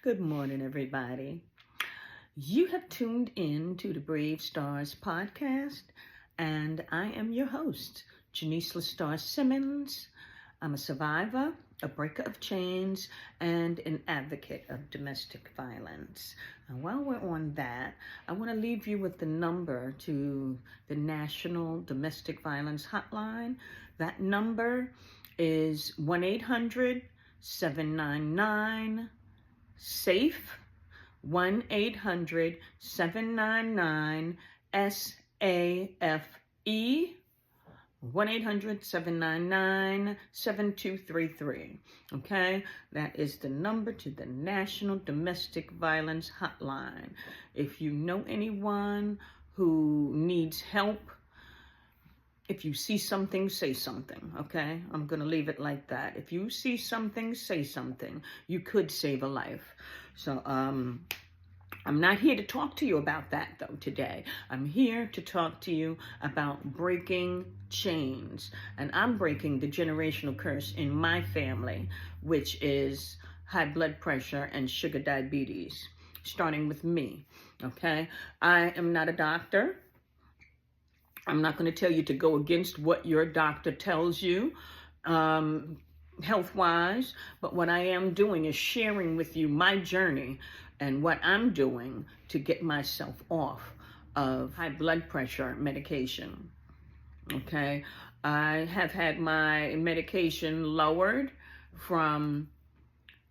Good morning, everybody. You have tuned in to the Brave Stars podcast, and I am your host, Janice LaStar Simmons. I'm a survivor, a breaker of chains, and an advocate of domestic violence. And while we're on that, I want to leave you with the number to the National Domestic Violence Hotline. That number is 1-800-799-SAFE, 1-800-799-SAFE, 1-800-799-7233. Okay, that is the number to the National Domestic Violence Hotline. If you know anyone who needs help, if you see something, say something, okay? I'm going to leave it like that. If you see something, say something. You could save a life. So, I'm not here to talk to you about that, though, today. I'm here to talk to you about breaking chains. And I'm breaking the generational curse in my family, which is high blood pressure and sugar diabetes, starting with me, okay? I am not a doctor. I'm not going to tell you to go against what your doctor tells you, health-wise, but what I am doing is sharing with you my journey and what I'm doing to get myself off of high blood pressure medication, okay? I have had my medication lowered from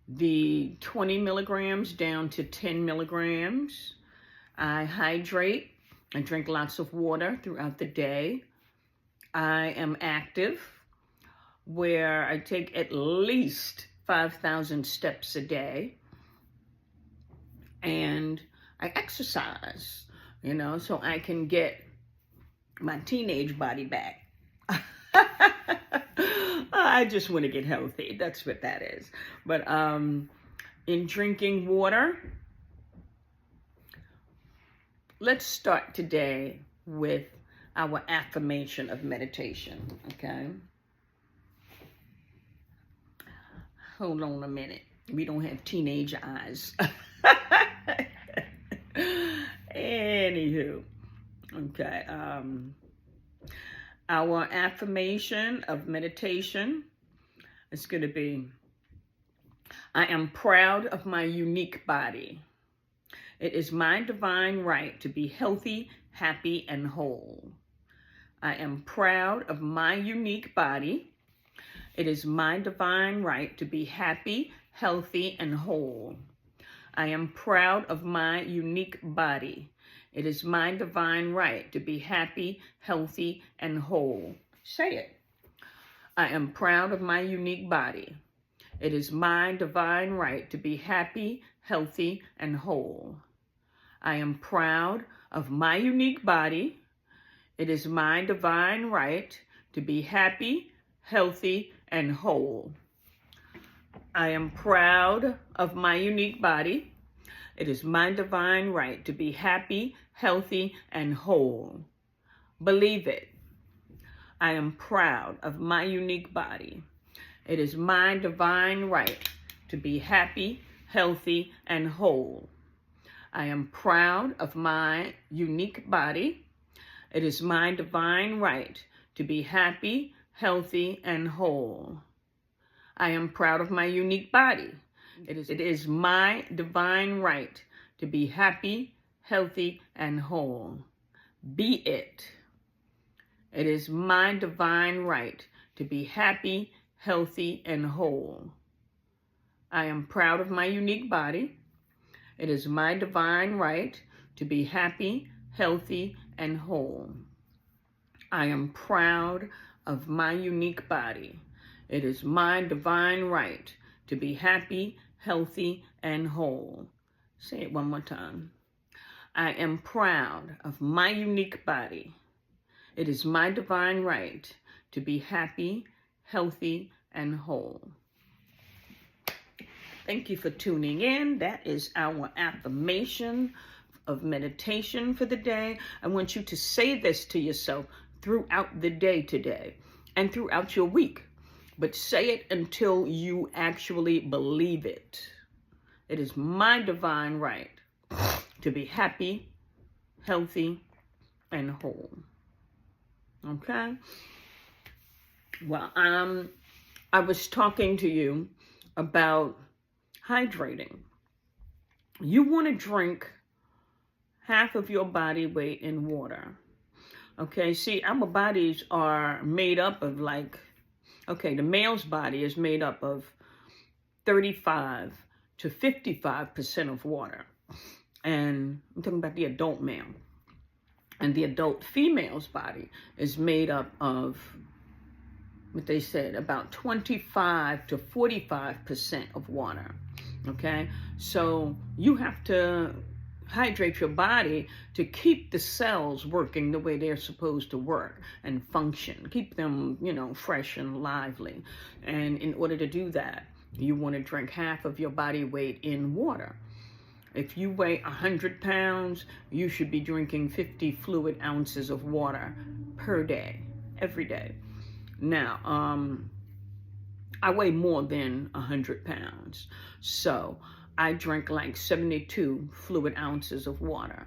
the 20 milligrams down to 10 milligrams. I hydrate. I drink lots of water throughout the day. I am active, where I take at least 5,000 steps a day. And I exercise, so I can get my teenage body back. I just want to get healthy. That's what that is. But in drinking water, let's start today with our affirmation of meditation, okay? Hold on a minute. We don't have teenage eyes. Anywho, okay. Our affirmation of meditation is going to be, I am proud of my unique body. It is my divine right to be healthy, happy, and whole. I am proud of my unique body. It is my divine right to be happy, healthy, and whole. I am proud of my unique body. It is my divine right to be happy, healthy, and whole. Say it. I am proud of my unique body. It is my divine right to be happy, healthy, and whole. I am proud of my unique body. It is my divine right to be happy, healthy, and whole. I am proud of my unique body. It is my divine right to be happy, healthy, and whole. Believe it. I am proud of my unique body. It is my divine right to be happy, healthy, and whole. I am proud of my unique body. It is my divine right to be happy, healthy, and whole. I am proud of my unique body. It is my divine right to be happy, healthy, and whole. Be it. It is my divine right to be happy, healthy, and whole. I am proud of my unique body. It is my divine right to be happy, healthy, and whole. I am proud of my unique body. It is my divine right to be happy, healthy, and whole. Say it one more time. I am proud of my unique body. It is my divine right to be happy, healthy, and whole. Thank you for tuning in. That is our affirmation of meditation for the day. I want you to say this to yourself throughout the day today and throughout your week. But say it until you actually believe it. It is my divine right to be happy, healthy, and whole. Okay? Well, I was talking to you about hydrating. You want to drink half of your body weight in water. Okay, see, our bodies are made up of the male's body is made up of 35 to 55% of water. And I'm talking about the adult male. And the adult female's body is made up of, what they said, about 25 to 45% of water. Okay, so you have to hydrate your body to keep the cells working the way they're supposed to work and function. Keep them, fresh and lively. And in order to do that, you want to drink half of your body weight in water. If you weigh 100 pounds, you should be drinking 50 fluid ounces of water per day, every day. Now, I weigh more than 100 pounds, so I drink like 72 fluid ounces of water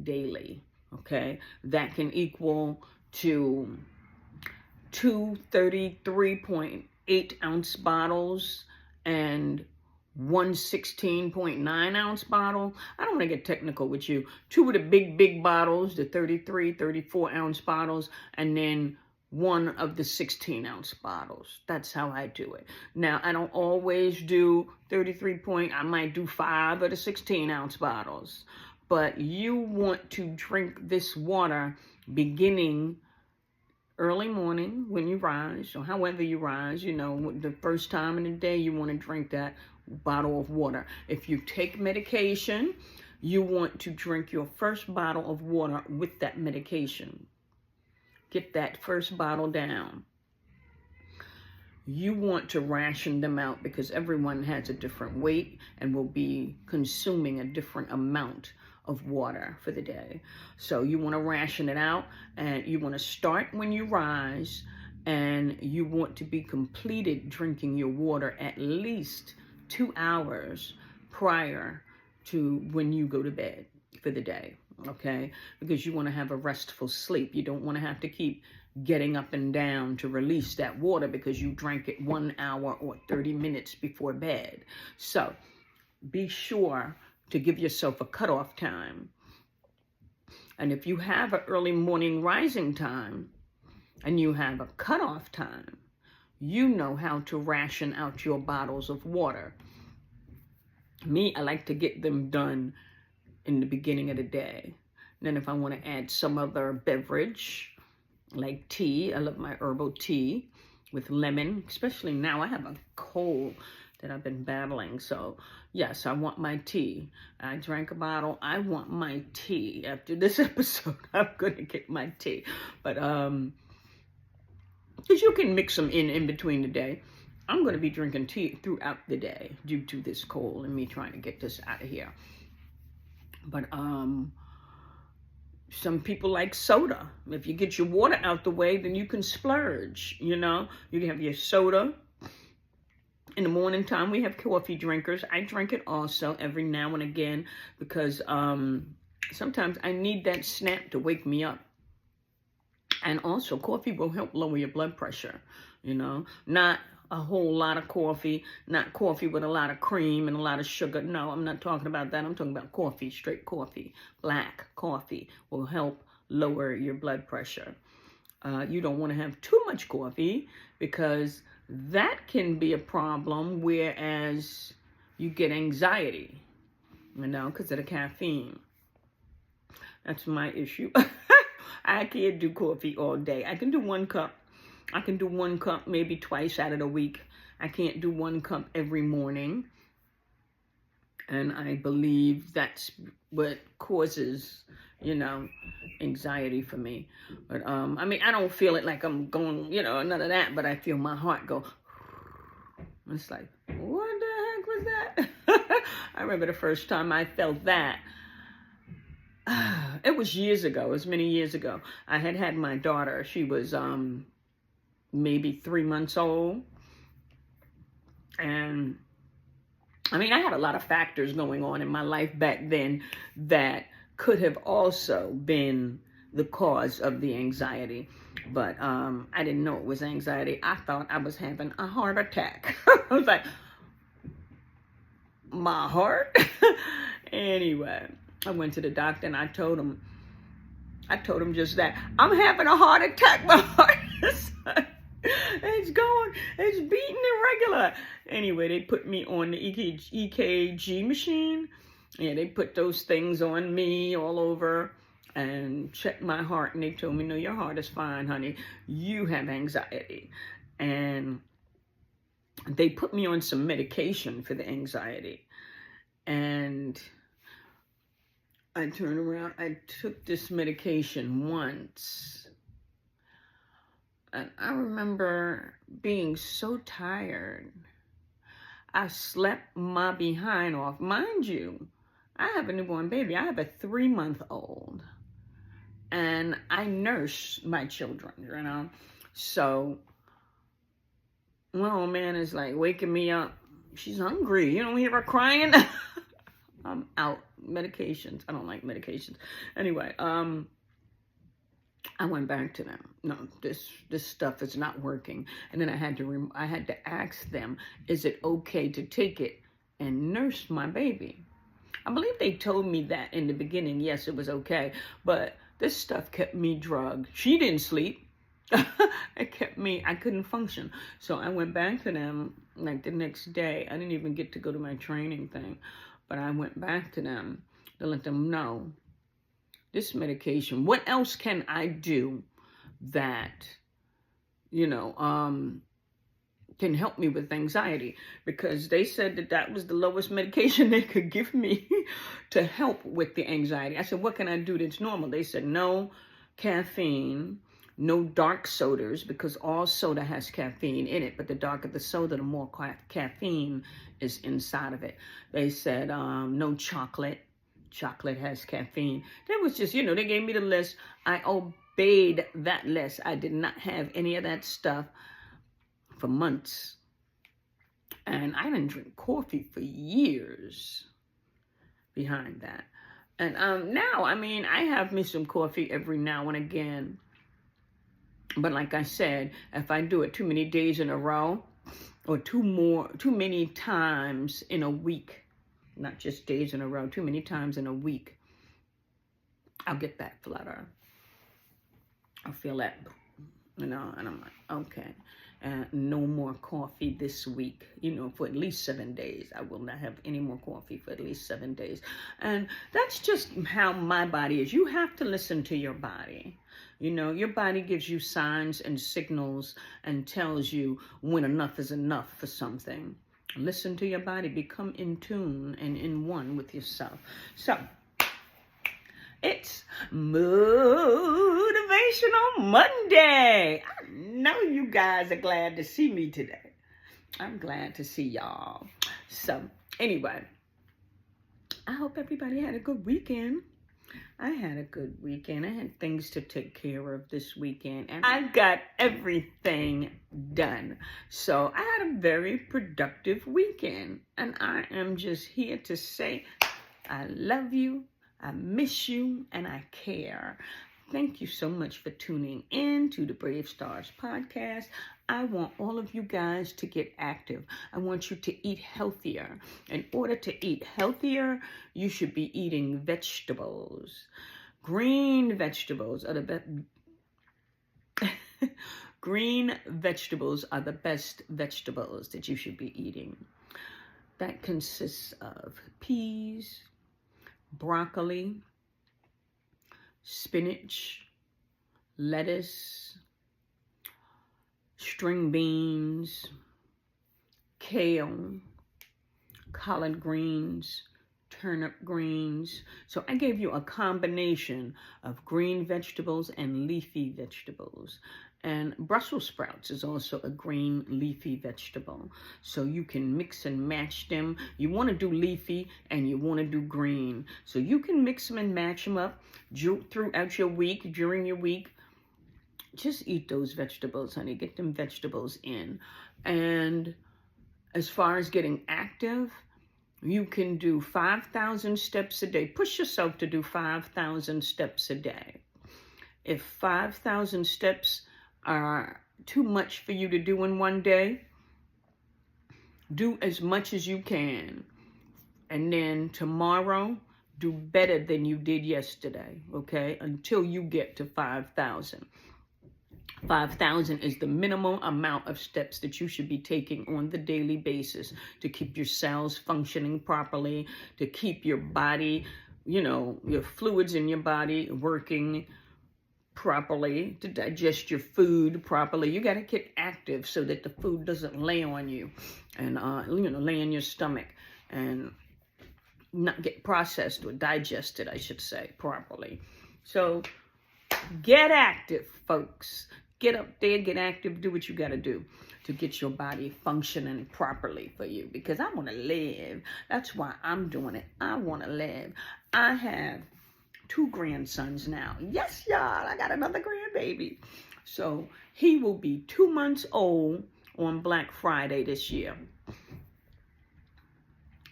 daily, okay? That can equal to 2 33.8 ounce bottles and 1 16.9 ounce bottle. I don't want to get technical with you. 2 of the big bottles, the 33, 34 ounce bottles, and then 1 of the 16 ounce bottles. That's how I do it. Now, I don't always do I might do 5 of the 16 ounce bottles, but you want to drink this water beginning early morning when you rise, or however you rise, the first time in the day you want to drink that bottle of water. If you take medication, you want to drink your first bottle of water with that medication. Get that first bottle down. You want to ration them out because everyone has a different weight and will be consuming a different amount of water for the day. So you want to ration it out, and you want to start when you rise, and you want to be completed drinking your water at least 2 hours prior to when you go to bed for the day. Okay, because you want to have a restful sleep. You don't want to have to keep getting up and down to release that water because you drank it 1 hour or 30 minutes before bed. So be sure to give yourself a cutoff time. And if you have an early morning rising time and you have a cutoff time, you know how to ration out your bottles of water. Me, I like to get them done in the beginning of the day. Then if I want to add some other beverage, like tea, I love my herbal tea with lemon, especially now I have a cold that I've been battling. So yes, I want my tea. I drank a bottle. I want my tea. After this episode, I'm going to get my tea. But, because you can mix them in between the day. I'm going to be drinking tea throughout the day due to this cold and me trying to get this out of here. But some people like soda. If you get your water out the way, then you can splurge, You can have your soda. In the morning time, we have coffee drinkers. I drink it also every now and again because sometimes I need that snap to wake me up. And also, coffee will help lower your blood pressure, Not a whole lot of coffee, not coffee with a lot of cream and a lot of sugar. No, I'm not talking about that. I'm talking about coffee, straight coffee. Black coffee will help lower your blood pressure. You don't want to have too much coffee because that can be a problem, whereas you get anxiety, because of the caffeine. That's my issue. I can't do coffee all day. I can do 1 cup. I can do 1 cup maybe twice out of the week. I can't do 1 cup every morning. And I believe that's what causes, anxiety for me. But, I don't feel it like I'm going, none of that, but I feel my heart go. It's like, what the heck was that? I remember the first time I felt that. It was years ago. It was many years ago. I had my daughter. She was maybe 3 months old. And I mean, I had a lot of factors going on in my life back then that could have also been the cause of the anxiety. But I didn't know it was anxiety. I thought I was having a heart attack. I was like, my heart? Anyway, I went to the doctor and I told him just that. I'm having a heart attack. My heart is, it's beating irregular. Anyway, they put me on the EKG machine. Yeah, they put those things on me all over and checked my heart. And they told me, no, your heart is fine, honey. You have anxiety. And they put me on some medication for the anxiety. And I turned around, I took this medication once, and I remember being so tired. I slept my behind off. Mind you, I have a newborn baby. I have a 3-month-old, and I nurse my children, you know. So, my old man is like waking me up. She's hungry. You don't hear her crying? I'm out. Medications. I don't like medications. Anyway, I went back to them. No, this stuff is not working. And then I had to ask them, is it okay to take it and nurse my baby? I believe they told me that in the beginning. Yes, it was okay. But this stuff kept me drugged. She didn't sleep. It kept me, I couldn't function. So I went back to them like the next day. I didn't even get to go to my training thing. But I went back to them to let them know this medication. What else can I do that, you know, can help me with anxiety? Because they said that was the lowest medication they could give me to help with the anxiety. I said, what can I do that's normal? They said, no caffeine, no dark sodas, because all soda has caffeine in it, but the darker the soda, the more caffeine is inside of it. They said no chocolate. Chocolate has caffeine. That was just, you know, they gave me the list. I obeyed that list. I did not have any of that stuff for months. And I didn't drink coffee for years behind that. And now, I mean, I have me some coffee every now and again. But like I said, if I do it too many days in a row, or too many times in a week, not just days in a row, too many times in a week, I'll get that flutter. I'll feel that, you know, and I'm like, okay, no more coffee this week, you know, for at least 7 days. I will not have any more coffee for at least 7 days. And that's just how my body is. You have to listen to your body. You know, your body gives you signs and signals and tells you when enough is enough for something. Listen to your body. Become in tune and in one with yourself. So, it's Motivational Monday. I know you guys are glad to see me today. I'm glad to see y'all. So, anyway, I hope everybody had a good weekend. I had a good weekend. I had things to take care of this weekend, and I got everything done. So I had a very productive weekend, and I am just here to say I love you, I miss you, and I care. Thank you so much for tuning in to the Brave Stars podcast. I want all of you guys to get active. I want you to eat healthier. In order to eat healthier, you should be eating vegetables. Green vegetables are the best. Green vegetables are the best vegetables that you should be eating. That consists of peas, broccoli, spinach, lettuce, string beans, kale, collard greens, turnip greens. So I gave you a combination of green vegetables and leafy vegetables. And Brussels sprouts is also a green leafy vegetable. So you can mix and match them. You want to do leafy and you want to do green. So you can mix them and match them up throughout your week, during your week. Just eat those vegetables, honey. Get them vegetables in. And as far as getting active, You can do 5,000 steps a day. Push yourself to do 5,000 steps a day. If 5,000 steps are too much for you to do in one day, do as much as you can. And then tomorrow, do better than you did yesterday, okay? Until you get to 5,000. 5,000 is the minimum amount of steps that you should be taking on the daily basis to keep your cells functioning properly, to keep your body, you know, your fluids in your body working properly, to digest your food properly. You got to get active so that the food doesn't lay on you and, you know, lay in your stomach and not get processed or digested, I should say, properly. So get active, folks. Get up there, get active, do what you got to do to get your body functioning properly for you. Because I want to live. That's why I'm doing it. I want to live. I have 2 grandsons now. Yes, y'all, I got another grandbaby. So he will be 2 months old on Black Friday this year.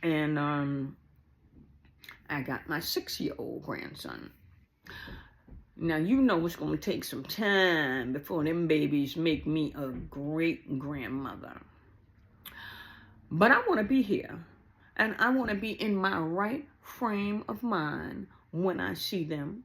And I got my 6-year-old grandson. Now, you know it's going to take some time before them babies make me a great grandmother. But I want to be here. And I want to be in my right frame of mind when I see them.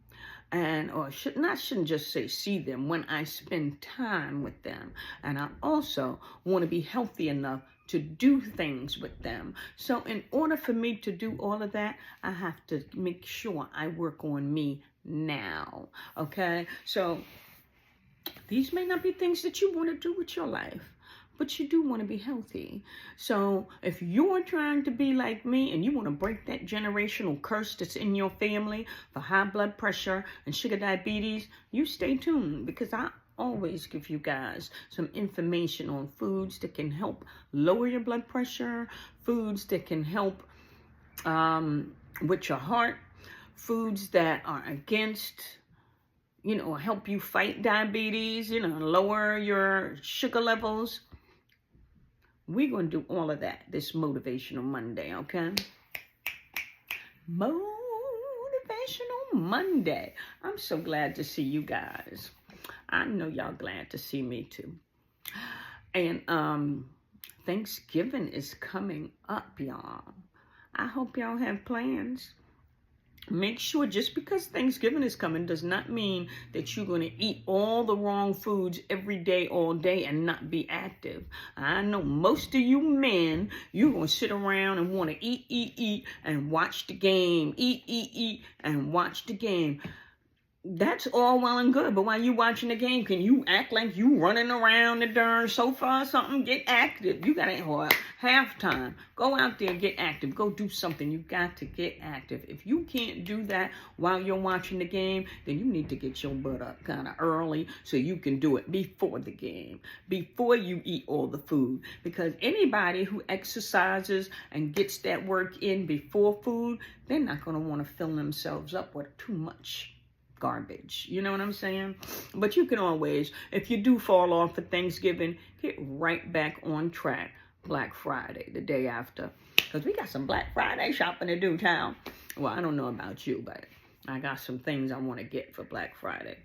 And, or shouldn't just say see them, when I spend time with them. And I also want to be healthy enough to do things with them. So in order for me to do all of that, I have to make sure I work on me now, okay? So these may not be things that you want to do with your life, but you do want to be healthy. So if you're trying to be like me and you want to break that generational curse that's in your family for high blood pressure and sugar diabetes, you stay tuned, because I always give you guys some information on foods that can help lower your blood pressure, foods that can help with your heart, foods that are against, you know, help you fight diabetes, you know, lower your sugar levels. We're going to do all of that this Motivational Monday, okay? Motivational Monday. I'm so glad to see you guys. I know y'all glad to see me too. And Thanksgiving is coming up, y'all. I hope y'all have plans. Make sure, just because Thanksgiving is coming does not mean that you're going to eat all the wrong foods every day, all day, and not be active. I know most of you men, you're going to sit around and want to eat, and watch the game. Eat, and watch the game. That's all well and good, but while you watching the game, can you act like you running around the darn sofa or something? Get active. You got to halftime. Go out there and get active. Go do something. You got to get active. If you can't do that while you're watching the game, then you need to get your butt up kind of early so you can do it before the game, before you eat all the food. Because anybody who exercises and gets that work in before food, they're not going to want to fill themselves up with too much garbage. You know what I'm saying? But you can always, if you do fall off for Thanksgiving, get right back on track Black Friday, the day after. Because we got some Black Friday shopping to do, town. Well, I don't know about you, but I got some things I want to get for Black Friday.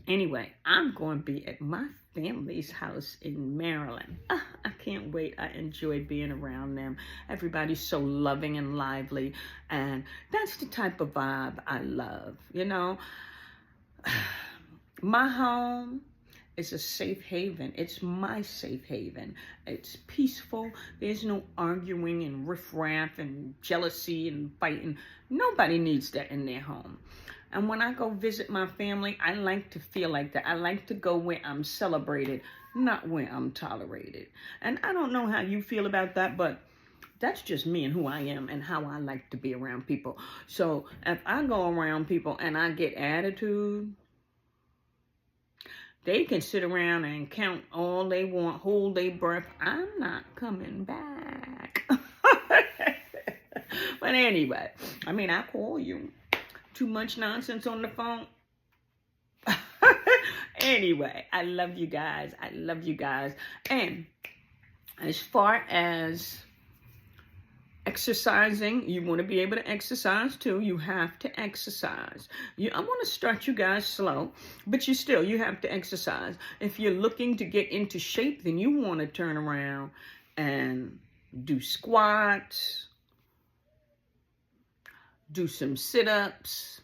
Anyway, I'm going to be at my family's house in Maryland. I can't wait. I enjoy being around them. Everybody's so loving and lively, and that's the type of vibe I love, you know. My home is a safe haven. It's my safe haven. It's peaceful. There's no arguing and riffraff and jealousy and fighting. Nobody needs that in their home. And when I go visit my family, I like to feel like that. I like to go where I'm celebrated, not where I'm tolerated. And I don't know how you feel about that, but that's just me and who I am and how I like to be around people. So if I go around people and I get attitude, they can sit around and count all they want, hold their breath. I'm not coming back. But anyway, I mean, I call you. Too much nonsense on the phone. Anyway, I love you guys. I love you guys. And as far as exercising. You want to be able to exercise too. You have to exercise. I want to start you guys slow, but you have to exercise. If you're looking to get into shape, then you want to turn around and do squats, do some sit-ups,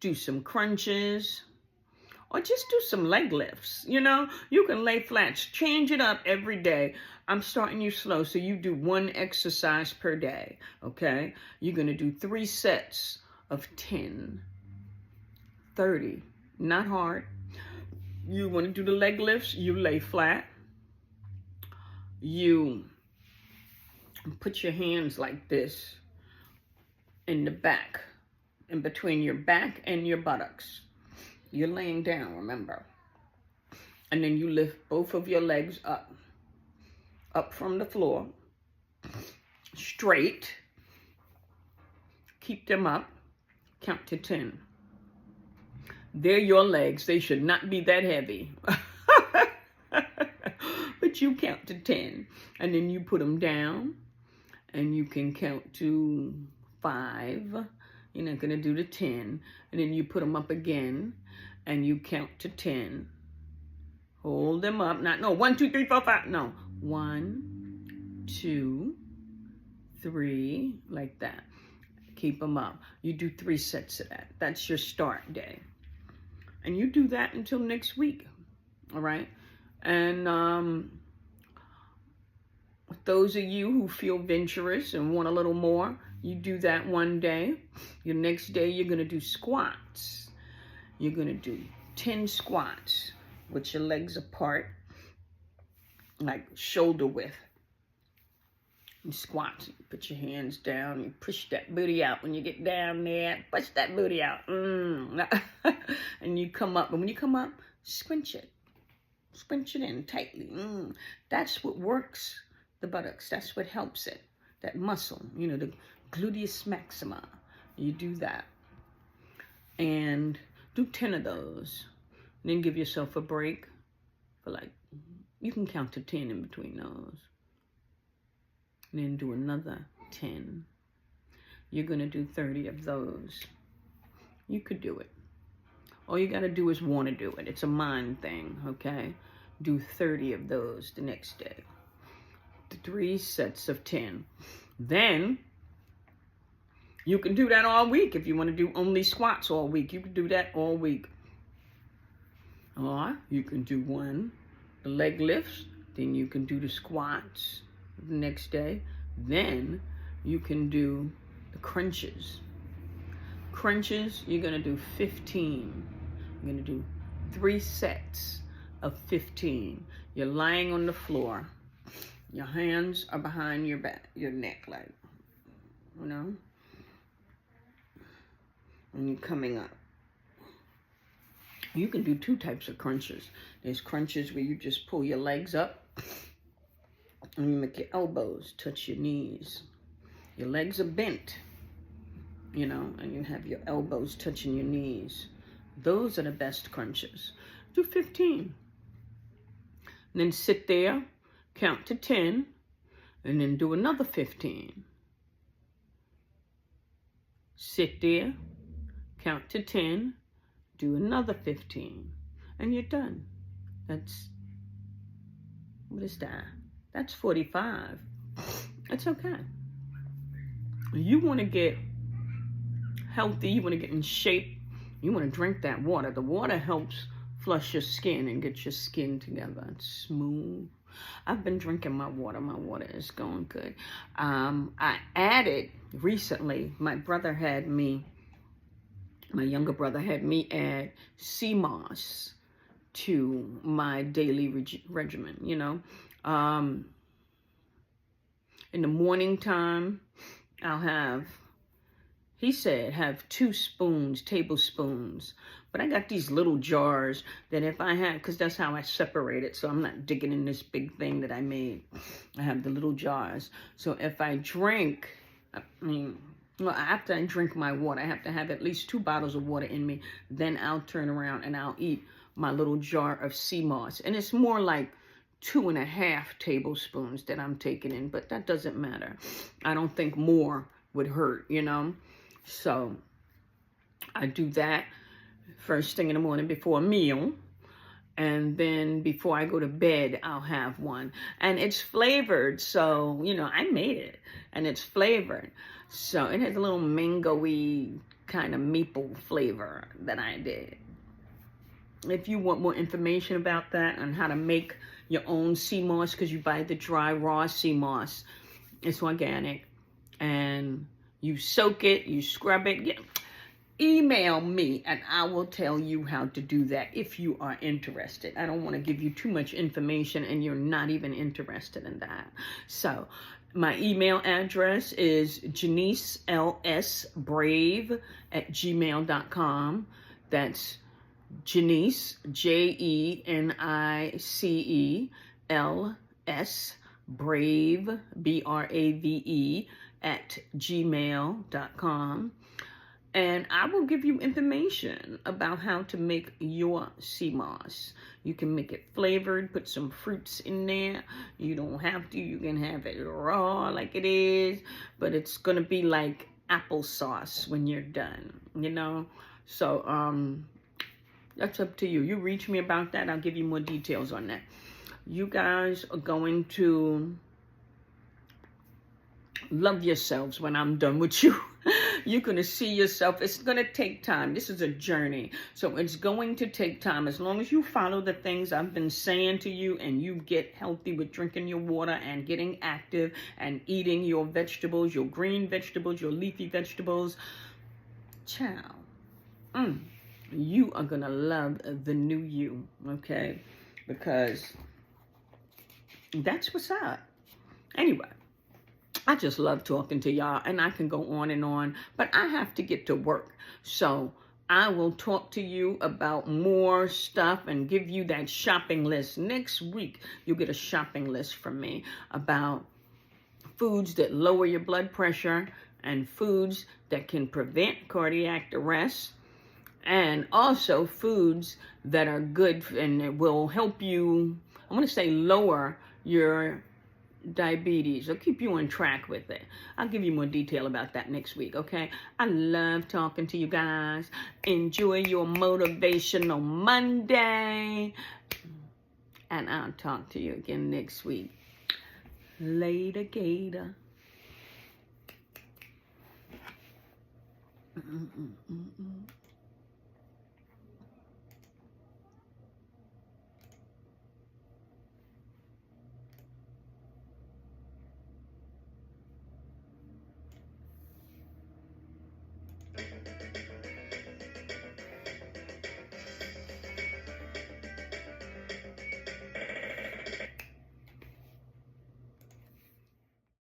do some crunches, or just do some leg lifts. You know, you can lay flats. Change it up every day. I'm starting you slow, so you do one exercise per day, okay? You're going to do 3 sets of 10, 30. Not hard. You want to do the leg lifts, you lay flat. You put your hands like this in the back, in between your back and your buttocks. You're laying down, remember. And then you lift both of your legs up from the floor, straight. Keep them up. Count to 10. They're your legs. They should not be that heavy. But you count to 10. And then you put them down. And you can count to 5. You're not going to do the 10. And then you put them up again. And you count to 10. Hold them up. No, 1, 2, 3, 4, 5. No. 1, 2, 3. Like that. Keep them up. You do 3 sets of that. That's your start day. And you do that until next week. All right? And those of you who feel venturous and want a little more, you do that one day. Your next day, you're going to do squats. You're going to do 10 squats with your legs apart, like shoulder width. You squat, you put your hands down, you push that booty out. When you get down there, push that booty out. And you come up. And when you come up, squinch it. Squinch it in tightly. That's what works the buttocks. That's what helps it. That muscle, you know, the gluteus maxima. You do that. And do 10 of those. And then give yourself a break for like, you can count to 10 in between those. And then do another 10. You're going to do 30 of those. You could do it. All you got to do is want to do it. It's a mind thing, okay? Do 30 of those the next day. 3 sets of 10. Then, you can do that all week. If you want to do only squats all week, you can do that all week. Or you can do the leg lifts. Then you can do the squats the next day. Then you can do the crunches. Crunches, you're going to do 15. You're going to do 3 sets of 15. You're lying on the floor. Your hands are behind your back, your neck, like, you know. And you're coming up. You can do 2 types of crunches. There's crunches where you just pull your legs up. And you make your elbows touch your knees. Your legs are bent, you know, and you have your elbows touching your knees. Those are the best crunches. Do 15. And then sit there, count to 10, and then do another 15. Sit there, count to 10, do another 15, and you're done. What is that? That's 45. That's okay. You want to get healthy. You want to get in shape. You want to drink that water. The water helps flush your skin and get your skin together. It's smooth. I've been drinking my water. My water is going good. I added recently, my younger brother had me add sea moss to my daily regimen, you know. In the morning time, I'll have 2 tablespoons. But I got these little jars that if I have, because that's how I separate it, so I'm not digging in this big thing that I made. I have the little jars. So if I drink, after I drink my water, I have to have at least 2 bottles of water in me. Then I'll turn around and I'll eat my little jar of sea moss. And it's more like 2.5 tablespoons that I'm taking in, but that doesn't matter. I don't think more would hurt, you know. So I do that first thing in the morning before a meal. And then before I go to bed, I'll have one. And it's flavored, so, you know, I made it. And it's flavored. So it has a little mango-y kind of maple flavor that I did. If you want more information about that and how to make your own sea moss, because you buy the dry, raw sea moss, it's organic. And you soak it, you scrub it. Yeah. Email me and I will tell you how to do that if you are interested. I don't want to give you too much information and you're not even interested in that. So my email address is JeniceLSBrave@gmail.com. That's Jenice, JENICELS, Brave, BRAVE, @gmail.com. And I will give you information about how to make your sea moss. You can make it flavored, put some fruits in there. You don't have to. You can have it raw like it is. But it's going to be like applesauce when you're done, you know. So that's up to you. You reach me about that. I'll give you more details on that. You guys are going to love yourselves when I'm done with you. You're going to see yourself. It's going to take time. This is a journey. So it's going to take time. As long as you follow the things I've been saying to you and you get healthy with drinking your water and getting active and eating your vegetables, your green vegetables, your leafy vegetables, child, you are going to love the new you, okay? Because that's what's up. Anyway. I just love talking to y'all, and I can go on and on, but I have to get to work. So I will talk to you about more stuff and give you that shopping list. Next week, you'll get a shopping list from me about foods that lower your blood pressure and foods that can prevent cardiac arrest, and also foods that are good and will help you, I want to say lower your diabetes, or keep you on track with it. I'll give you more detail about that next week, okay? I love talking to you guys. Enjoy your motivational Monday. And I'll talk to you again next week. Later, Gator.